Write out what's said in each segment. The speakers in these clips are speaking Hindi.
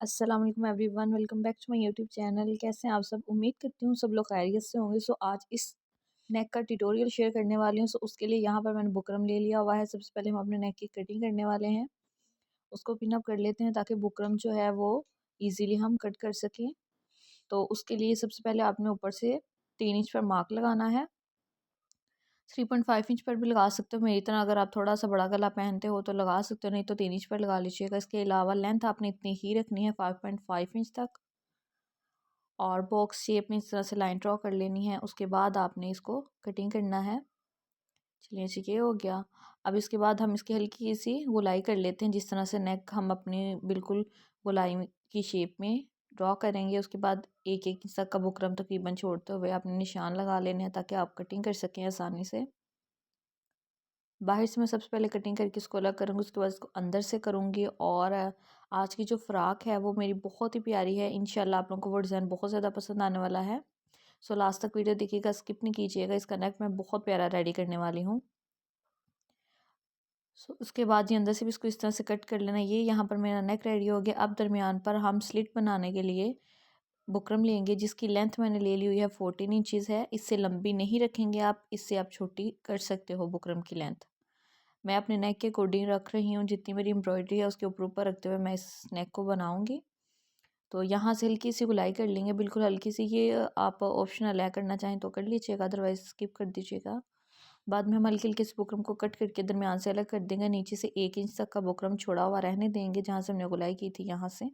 अस्सलाम वालेकुम everyone, welcome back to my YouTube channel. कैसे हैं आप सब? उम्मीद करती हूँ सब लोग खैरियत से होंगे। आज इस नेक का ट्यूटोरियल शेयर करने वाली हूँ। उसके लिए यहाँ पर मैंने बुकरम ले लिया हुआ है। सबसे पहले हम अपने नेक की कटिंग करने वाले हैं। उसको पिन अप कर लेते हैं ताकि बुकरम जो है वो ईजीली हम कट कर सकें। तो उसके लिए सबसे पहले आपने ऊपर से 3 इंच पर मार्क लगाना है। 3.5 इंच पर भी लगा सकते हो मेरी तरह। अगर आप थोड़ा सा बड़ा गला पहनते हो तो लगा सकते हो, नहीं तो 3 इंच पर लगा लीजिएगा। इसके अलावा लेंथ आपने इतनी ही रखनी है, 5.5 इंच तक। और बॉक्स शेप में इस तरह से लाइन ड्रॉ कर लेनी है। उसके बाद आपने इसको कटिंग करना है। चलिए ठीक है, ये हो गया। अब इसके बाद हम इसकी हल्की सी गोलाई कर लेते हैं। जिस तरह से नेक हम अपनी बिल्कुल गोलाई की शेप में ड्रॉ करेंगे। उसके बाद एक एक इंच तक का बुकरम तकरीबन छोड़ते हुए आपने निशान लगा लेने हैं ताकि आप कटिंग कर सकें आसानी से। बाहर से मैं सबसे पहले कटिंग करके इसको अलग करूँगी, उसके बाद इसको अंदर से करूँगी। और आज की जो फ़्रॉक है वो मेरी बहुत ही प्यारी है। इंशाल्लाह आप लोगों को वो डिज़ाइन बहुत ज़्यादा पसंद आने वाला है। सो लास्ट तक वीडियो देखिएगा, स्किप नहीं कीजिएगा। इसका नेक मैं बहुत प्यारा रेडी करने वाली हूँ। उसके बाद ये अंदर से भी इसको इस तरह से कट कर लेना। ये यहाँ पर मेरा नेक रेडी हो गया। अब दरमियान पर हम स्लिट बनाने के लिए बुकरम लेंगे, जिसकी लेंथ मैंने ले ली हुई है 14 इंचज़ है। इससे लंबी नहीं रखेंगे आप, इससे आप छोटी कर सकते हो बुकरम की लेंथ। मैं अपने नेक के अकॉर्डिंग रख रही हूँ। जितनी मेरी एम्ब्रॉयडरी है उसके ऊपर ऊपर रखते हुए मैं इस नेक को बनाऊँगी। तो यहाँ से हल्की सी गुलाई कर लेंगे, बिल्कुल हल्की सी। ये आप ऑप्शनल है, करना चाहें तो कर लीजिएगा, अदरवाइज स्किप कर दीजिएगा। बाद में हम हल्की हल्की से बुकरम को कट करके दरमियान से अलग कर देंगे। नीचे से 1 इंच तक का बुकरम छोड़ा हुआ रहने देंगे, जहाँ से हमने गुलाई की थी यहाँ से।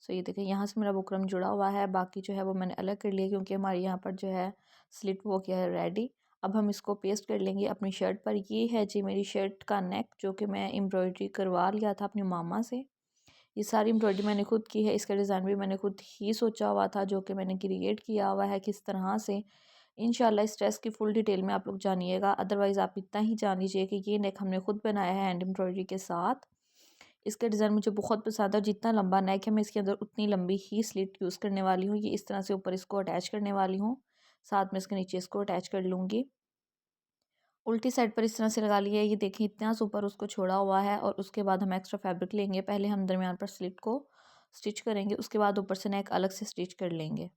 सो ये देखें, यहाँ से मेरा बुकरम जुड़ा हुआ है। बाकी जो है वो मैंने अलग कर लिया क्योंकि हमारे यहाँ पर जो है स्लिट वो किया है रेडी। अब हम इसको पेस्ट कर लेंगे अपनी शर्ट पर। ये है जी मेरी शर्ट का नेक, जो कि मैं एम्ब्रॉयडरी करवा लिया था अपनी मामा से। ये सारी एम्ब्रॉयडरी मैंने खुद की है। इसका डिज़ाइन भी मैंने खुद ही सोचा हुआ था, जो कि मैंने क्रिएट किया हुआ है किस तरह से। इंशाल्लाह इस ड्रेस की फुल डिटेल में आप लोग जानिएगा। अदरवाइज़ आप इतना ही जान लीजिए कि ये नेक हमने खुद बनाया है हैंड एम्ब्रॉयडरी के साथ। इसका डिज़ाइन मुझे बहुत पसंद है। जितना लंबा नेक है मैं इसके अंदर उतनी लंबी ही स्लिट यूज़ करने वाली हूँ। ये इस तरह से ऊपर इसको अटैच करने वाली हूँ, साथ में इसके नीचे इसको अटैच कर लूँगी। उल्टी साइड पर इस तरह से लगा लिया है। ये देखिए इतना से ऊपर उसको छोड़ा हुआ है। और उसके बाद हम एक्स्ट्रा फैब्रिक लेंगे। पहले हम दरमियान पर स्लिट को स्टिच करेंगे, उसके बाद ऊपर से नेक अलग से स्टिच कर लेंगे।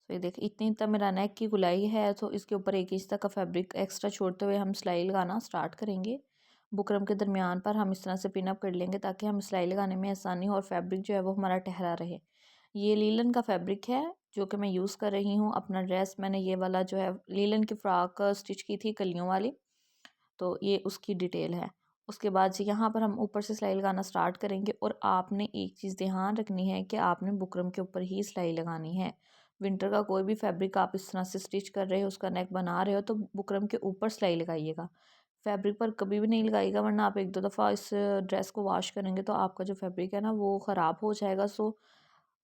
तो ये देखिए इतनी तक मेरा नेक की गुलाई है। तो इसके ऊपर 1 इंच तक का फैब्रिक एक्स्ट्रा छोड़ते हुए हम सिलाई लगाना स्टार्ट करेंगे। बुकरम के दरमियान पर हम इस तरह से पिन अप कर लेंगे ताकि हम सिलाई लगाने में आसानी हो और फैब्रिक जो है वो हमारा ठहरा रहे। ये लीलन का फैब्रिक है जो कि मैं यूज़ कर रही हूँ। अपना ड्रेस मैंने ये वाला जो है लीलन की फ़्रॉक स्टिच की थी कलियों वाली, तो ये उसकी डिटेल है। उसके बाद से यहाँ पर हम ऊपर से सिलाई लगाना स्टार्ट करेंगे। और आपने एक चीज़ ध्यान रखनी है कि आपने बुकरम के ऊपर ही सिलाई लगानी है। विंटर का कोई भी फैब्रिक आप इस तरह से स्टिच कर रहे हो, उसका नेक बना रहे हो, तो बुकरम के ऊपर सिलाई लगाइएगा, फैब्रिक पर कभी भी नहीं लगाइएगा। वरना आप एक दो दफ़ा इस ड्रेस को वॉश करेंगे तो आपका जो फैब्रिक है ना वो ख़राब हो जाएगा।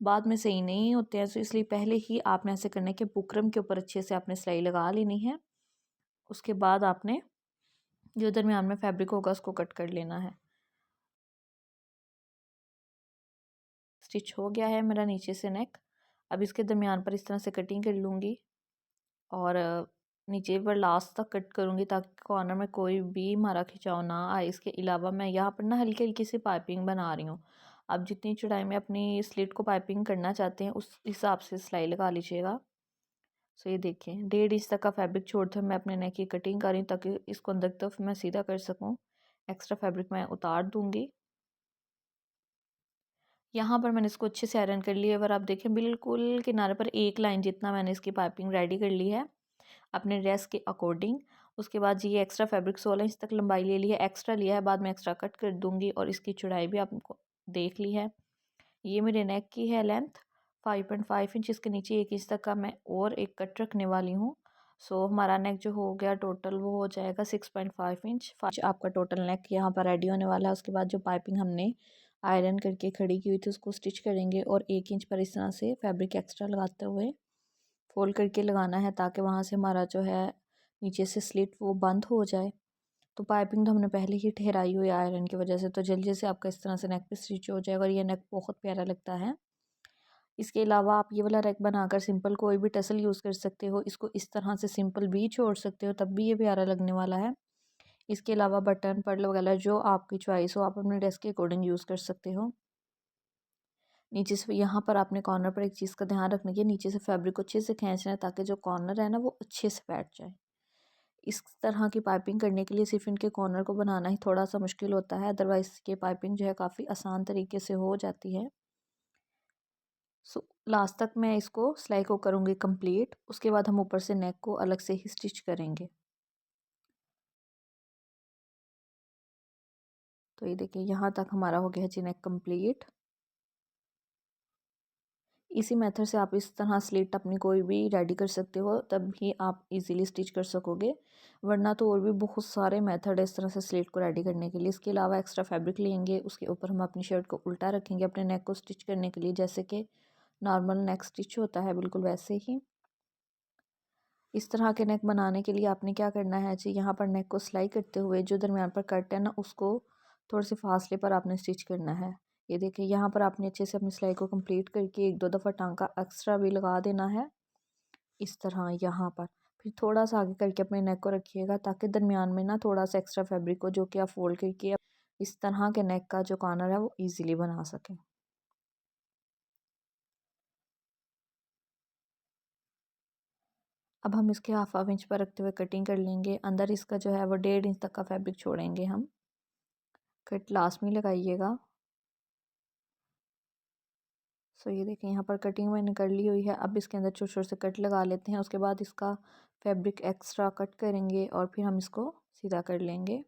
बाद में सही नहीं होते हैं। इसलिए पहले ही आपने ऐसे करना है कि बुकरम के ऊपर अच्छे से आपने सिलाई लगा लेनी है। उसके बाद आपने जो दरमियान में फैब्रिक होगा उसको कट कर लेना है। स्टिच हो गया है मेरा नीचे से नेक। अब इसके दरमियान पर इस तरह से कटिंग कर लूँगी और नीचे पर लास्ट तक कट करूँगी ताकि कॉर्नर में कोई भी हमारा खिंचाव ना आए। इसके अलावा मैं यहाँ पर ना हल्की हल्की सी पाइपिंग बना रही हूँ। आप जितनी चौड़ाई में अपनी स्लिट को पाइपिंग करना चाहते हैं उस हिसाब से सिलाई लगा लीजिएगा। सो ये देखें 1.5 इंच तक का फैब्रिक छोड़ते हुए मैं अपने नेक की कटिंग कर रही हूँ ताकि इसको अंदर की तरफ मैं सीधा कर सकूँ। एक्स्ट्रा फैब्रिक मैं उतार दूँगी। यहाँ पर मैंने इसको अच्छे से आयरन कर लिया है। अगर आप देखें बिल्कुल किनारे पर एक लाइन जितना मैंने इसकी पाइपिंग रेडी कर ली है अपने ड्रेस के अकॉर्डिंग। उसके बाद ये एक्स्ट्रा फैब्रिक 16 इंच तक लंबाई ले ली है, एक्स्ट्रा लिया है, बाद में एक्स्ट्रा कट कर दूंगी। और इसकी चौड़ाई भी आपको देख ली है। ये मेरे नेक की है लेंथ 5.5 इंच। इसके नीचे 1 इंच तक का मैं और एक कट रखने वाली हूँ। हमारा नेक जो हो गया टोटल वो हो जाएगा 6.5 इंच। आपका टोटल नेक यहाँ पर रेडी होने वाला है। उसके बाद जो पाइपिंग हमने आयरन करके खड़ी की हुई थी उसको स्टिच करेंगे और 1 इंच पर इस तरह से फैब्रिक एक्स्ट्रा लगाते हुए फोल्ड करके लगाना है ताकि वहाँ से हमारा जो है नीचे से स्लिट वो बंद हो जाए। तो पाइपिंग तो हमने पहले ही ठहराई हुई है आयरन की वजह से, तो जल्दी से आपका इस तरह से नेक पे स्टिच हो जाएगा और ये नेक बहुत प्यारा लगता है। इसके अलावा आप ये वाला नेक बनाकर सिंपल कोई भी टसल यूज़ कर सकते हो। इसको इस तरह से सिंपल भी छोड़ सकते हो, तब भी ये प्यारा लगने वाला है। इसके अलावा बटन पर्ल वगैरह जो आपकी चॉइस हो आप अपने ड्रेस के अकॉर्डिंग यूज़ कर सकते हो। नीचे से यहाँ पर आपने कॉर्नर पर एक चीज़ का ध्यान रखना है, नीचे से फैब्रिक को अच्छे से खींचना है ताकि जो कॉर्नर है ना वो अच्छे से बैठ जाए। इस तरह की पाइपिंग करने के लिए सिर्फ इनके कॉर्नर को बनाना ही थोड़ा सा मुश्किल होता है, अदरवाइज़ ये पाइपिंग जो है काफ़ी आसान तरीके से हो जाती है। सो लास्ट तक मैं इसको सिलाई को करूँगी कंप्लीट, उसके बाद हम ऊपर से नेक को अलग से ही स्टिच करेंगे। तो ये देखिए यहाँ तक हमारा हो गया है जी नेक कंप्लीट। इसी मेथड से आप इस तरह स्लिट अपनी कोई भी रेडी कर सकते हो, तब ही आप इजीली स्टिच कर सकोगे, वरना तो और भी बहुत सारे मेथड है इस तरह से स्लिट को रेडी करने के लिए। इसके अलावा एक्स्ट्रा फैब्रिक लेंगे, उसके ऊपर हम अपनी शर्ट को उल्टा रखेंगे अपने नेक को स्टिच करने के लिए, जैसे कि नॉर्मल नेक स्टिच होता है बिल्कुल वैसे ही। इस तरह के नेक बनाने के लिए आपने क्या करना है जी, यहाँ पर नेक को सिलाई करते हुए जो दरमियान पर कट है ना उसको थोड़े से फासले पर आपने स्टिच करना है। ये देखिए यहाँ पर आपने अच्छे से अपनी सिलाई को कंप्लीट करके एक दो दफ़ा टांका एक्स्ट्रा भी लगा देना है इस तरह यहाँ पर। फिर थोड़ा सा आगे करके अपने नेक को रखिएगा ताकि दरमियान में ना थोड़ा सा एक्स्ट्रा फैब्रिक हो, जो कि आप फोल्ड करके इस तरह के नेक का जो कॉर्नर है वो ईज़िली बना सकें। अब हम इसके हाफ इंच पर रखते हुए कटिंग कर लेंगे। अंदर इसका जो है वो 1.5 इंच तक का फैब्रिक छोड़ेंगे हम। कट लास्ट में लगाइएगा। सो ये देखें यहाँ पर कटिंग मैंने कर ली हुई है। अब इसके अंदर छोटे छोटे से कट लगा लेते हैं, उसके बाद इसका फैब्रिक एक्स्ट्रा कट करेंगे और फिर हम इसको सीधा कर लेंगे।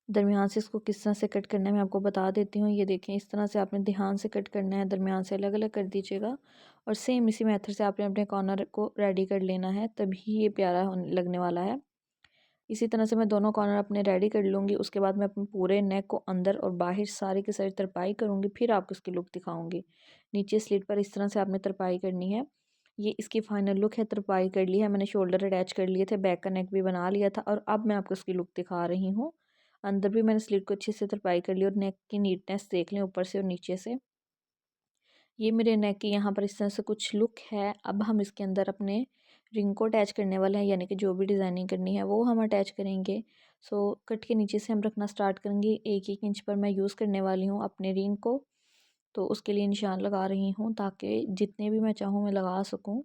दरमियान से इसको किस तरह से कट करना है मैं आपको बता देती हूँ। ये देखें इस तरह से आपने ध्यान से कट करना है, दरमियान से अलग अलग कर दीजिएगा और सेम इसी मेथड से आपने अपने कॉर्नर को रेडी कर लेना है, तभी ये प्यारा लगने वाला है। इसी तरह से मैं दोनों कॉर्नर अपने रेडी कर लूँगी। उसके बाद मैं अपने पूरे नेक को अंदर और बाहर सारी की सारी तरपाई करूँगी, फिर आपको इसकी लुक दिखाऊँगी। नीचे स्लिट पर इस तरह से आपने तरपाई करनी है। ये इसकी फाइनल लुक है। तरपाई कर ली है मैंने, शोल्डर अटैच कर लिए थे, बैक का नेक भी बना लिया था और अब मैं आपको इसकी लुक दिखा रही हूँ। अंदर भी मैंने स्लिट को अच्छे से तरपाई कर ली और नेक की नीटनेस देख लें ऊपर से और नीचे से। ये मेरे नेक की यहाँ पर इस तरह से कुछ लुक है। अब हम इसके अंदर अपने रिंग को अटैच करने वाले हैं, यानी कि जो भी डिज़ाइनिंग करनी है वो हम अटैच करेंगे। सो कट के नीचे से हम रखना स्टार्ट करेंगे। एक एक इंच पर मैं यूज़ करने वाली हूँ अपने रिंग को, तो उसके लिए निशान लगा रही हूँ ताकि जितने भी मैं चाहूँ मैं लगा सकूँ।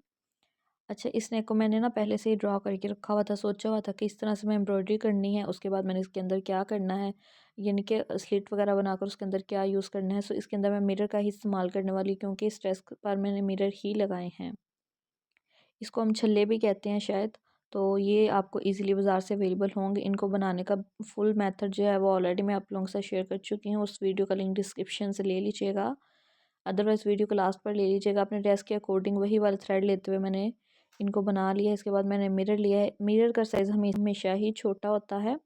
अच्छा, इस नेक को मैंने ना पहले से ही ड्रॉ करके रखा हुआ था, सोचा हुआ था कि इस तरह से मैं एम्ब्रॉयडरी करनी है। उसके बाद मैंने इसके अंदर क्या करना है, यानी कि स्लिट वगैरह बनाकर उसके अंदर क्या यूज़ करना है। सो इसके अंदर मैं मिरर का ही इस्तेमाल करने वाली, क्योंकि इस ड्रेस पर मैंने मिरर ही लगाए हैं। इसको हम छल्ले भी कहते हैं शायद। तो ये आपको इजीली बाज़ार से अवेलेबल होंगे। इनको बनाने का फुल मेथड जो है वो ऑलरेडी मैं आप लोगों के साथ शेयर कर चुकी हूँ, उस वीडियो का लिंक डिस्क्रिप्शन से ले लीजिएगा। अदरवाइज़ वीडियो को लास्ट पर ले लीजिएगा। अपने ड्रेस के अकॉर्डिंग वही वाला थ्रेड लेते हुए मैंने इनको बना लिया है। इसके बाद मैंने मिरर लिया है। मिरर का साइज़ हमेशा ही छोटा होता है,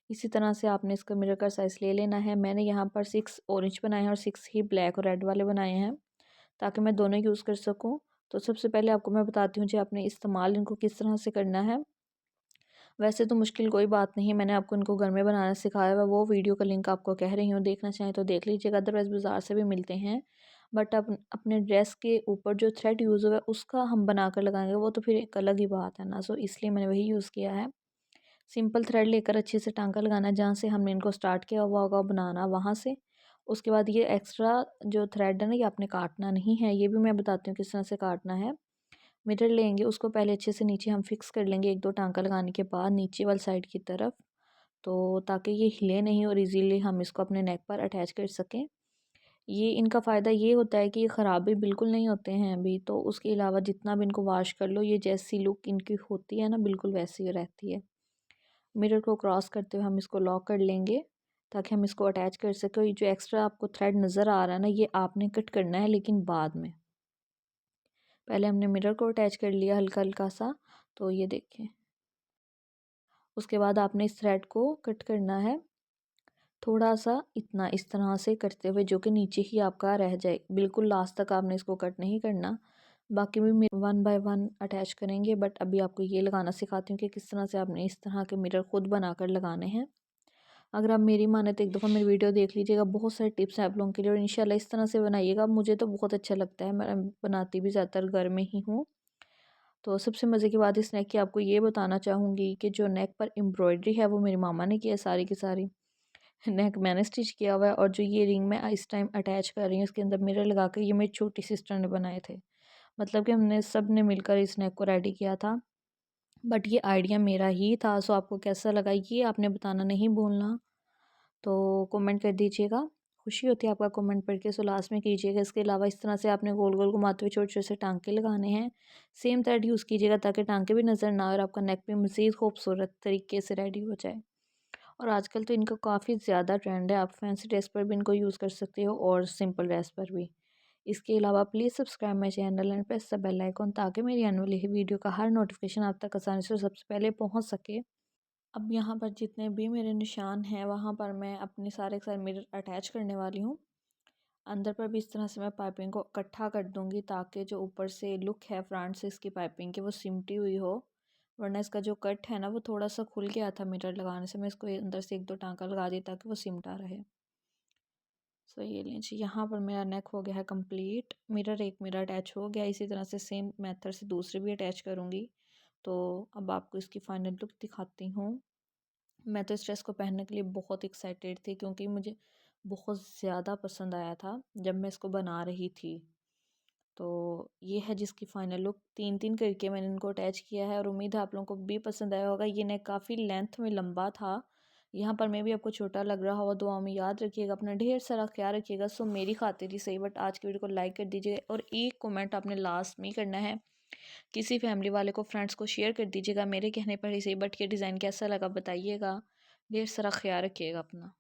इसी तरह से आपने इसका मिरर का साइज़ ले लेना है। मैंने यहाँ पर 6 ऑरेंज बनाए हैं और 6 ही ब्लैक और रेड वाले बनाए हैं, ताकि मैं दोनों यूज़ कर सकूँ। तो सबसे पहले आपको मैं बताती हूँ जी आपने इस्तेमाल इनको किस तरह से करना है। वैसे तो मुश्किल कोई बात नहीं है, मैंने आपको इनको घर में बनाना सिखाया हुआ, वो वीडियो का लिंक आपको कह रही हूँ, देखना चाहें तो देख लीजिएगा, अदरवाइज़ बाज़ार से भी मिलते हैं। बट अब अपने ड्रेस के ऊपर जो थ्रेड यूज़ हुआ है उसका हम बना कर लगाएंगे, वो तो फिर एक अलग ही बात है ना। सो इसलिए मैंने वही यूज़ किया है। सिंपल थ्रेड लेकर अच्छे से टांका लगाना है, जहाँ से हमने इनको स्टार्ट किया हुआ होगा बनाना वहाँ से। उसके बाद ये एक्स्ट्रा जो थ्रेड है ना ये आपने काटना नहीं है, ये भी मैं बताती हूँ किस तरह से काटना है। मिरर लेंगे, उसको पहले अच्छे से नीचे हम फिक्स कर लेंगे एक दो टांका लगाने के बाद नीचे वाली साइड की तरफ, तो ताकि ये हिले नहीं और इजीली हम इसको अपने नेक पर अटैच कर सकें। ये इनका फ़ायदा ये होता है कि ये ख़राब भी बिल्कुल नहीं होते हैं अभी, तो उसके अलावा जितना भी इनको वॉश कर लो ये जैसी लुक इनकी होती है ना बिल्कुल वैसी ही रहती है। मिरर को क्रॉस करते हुए हम इसको लॉक कर लेंगे ताकि हम इसको अटैच कर सकें। ये जो एक्स्ट्रा आपको थ्रेड नज़र आ रहा है ना ये आपने कट करना है, लेकिन बाद में। पहले हमने मिरर को अटैच कर लिया हल्का हल्का सा, तो ये देखें। उसके बाद आपने इस थ्रेड को कट करना है थोड़ा सा इतना इस तरह से करते हुए, जो कि नीचे ही आपका रह जाए, बिल्कुल लास्ट तक आपने इसको कट नहीं करना। बाकी भी वन बाय वन अटैच करेंगे, बट अभी आपको ये लगाना सिखाती हूँ कि किस तरह से आपने इस तरह के मिरर खुद बनाकर लगाने हैं। अगर आप मेरी माने तो एक दफ़ा मेरी वीडियो देख लीजिएगा, बहुत सारे टिप्स हैं आप लोगों के लिए और इंशाल्लाह इस तरह से बनाइएगा। मुझे तो बहुत अच्छा लगता है, मैं बनाती भी ज़्यादातर घर में ही हूँ। तो सबसे मज़े की बात इस नेक की आपको ये बताना चाहूँगी कि जो नेक पर एम्ब्रॉयडरी है वो मेरी मामा ने की है सारी की सारी। नेक मैंने स्टिच किया हुआ है और जो ये रिंग मैं इस टाइम अटैच कर रही हूँ इसके अंदर मिरर लगा कर, ये मेरी छोटी सिस्टर ने बनाए थे। मतलब कि हमने सब ने मिलकर इस नेक को रेडी किया था। बट ये आइडिया मेरा ही था। सो आपको कैसा लगा ये आपने बताना नहीं भूलना। तो कमेंट कर दीजिएगा। खुशी होती है आपका कमेंट पढ़ के, सो लास्ट में कीजिएगा। इसके अलावा इस तरह से आपने गोल गोल घुमाते हुए छोटे छोटे से टांके लगाने हैं। सेम थ्रेड यूज़ कीजिएगा ताकि टांके भी नज़र ना आए और आपका नेक भी मज़ीद खूबसूरत तरीके से रेडी हो जाए। और आजकल तो इनका काफ़ी ज़्यादा ट्रेंड है, आप फैंसी ड्रेस पर भी इनको यूज़ कर सकते हो और सिंपल ड्रेस पर भी। इसके अलावा please subscribe my channel and press the bell icon ताकि मेरी आने वाली वीडियो का हर नोटिफिकेशन आप तक आसानी से सबसे पहले पहुंच सके। अब यहाँ पर जितने भी मेरे निशान हैं वहाँ पर मैं अपने सारे के सारे मिरर अटैच करने वाली हूँ। अंदर पर भी इस तरह से मैं पाइपिंग को इकट्ठा कर दूँगी ताकि जो ऊपर से लुक है फ्रंट से इसकी पाइपिंग की वो सिमटी हुई हो। वरना इसका जो कट है ना वो थोड़ा सा खुल गया था मिरर लगाने से। मैं इसको अंदर से एक दो टाँका लगा दी ताकि वो सिमटा रहे। सो ये लीजिए यहाँ पर मेरा नेक हो गया है कंप्लीट। मिरर एक मिरर अटैच हो गया। इसी तरह से सेम मेथड से दूसरे भी अटैच करूँगी। तो अब आपको इसकी फाइनल लुक दिखाती हूँ। मैं तो इस ड्रेस को पहनने के लिए बहुत एक्साइटेड थी क्योंकि मुझे बहुत ज़्यादा पसंद आया था जब मैं इसको बना रही थी। तो ये है जिसकी फ़ाइनल लुक। 3-3 करके मैंने इनको अटैच किया है और उम्मीद है आप लोगों को भी पसंद आया होगा। ये नेक काफ़ी लेंथ में लंबा था। यहाँ पर मैं भी आपको छोटा लग रहा हो, दुआ में याद रखिएगा, अपना ढेर सारा ख्याल रखिएगा। सो मेरी खातिर ही सही बट आज की वीडियो को लाइक कर दीजिएगा और एक कमेंट आपने लास्ट में ही करना है। किसी फैमिली वाले को, फ्रेंड्स को शेयर कर दीजिएगा मेरे कहने पर ही सही बट ये डिज़ाइन कैसा लगा बताइएगा। ढेर सारा ख्याल रखिएगा अपना।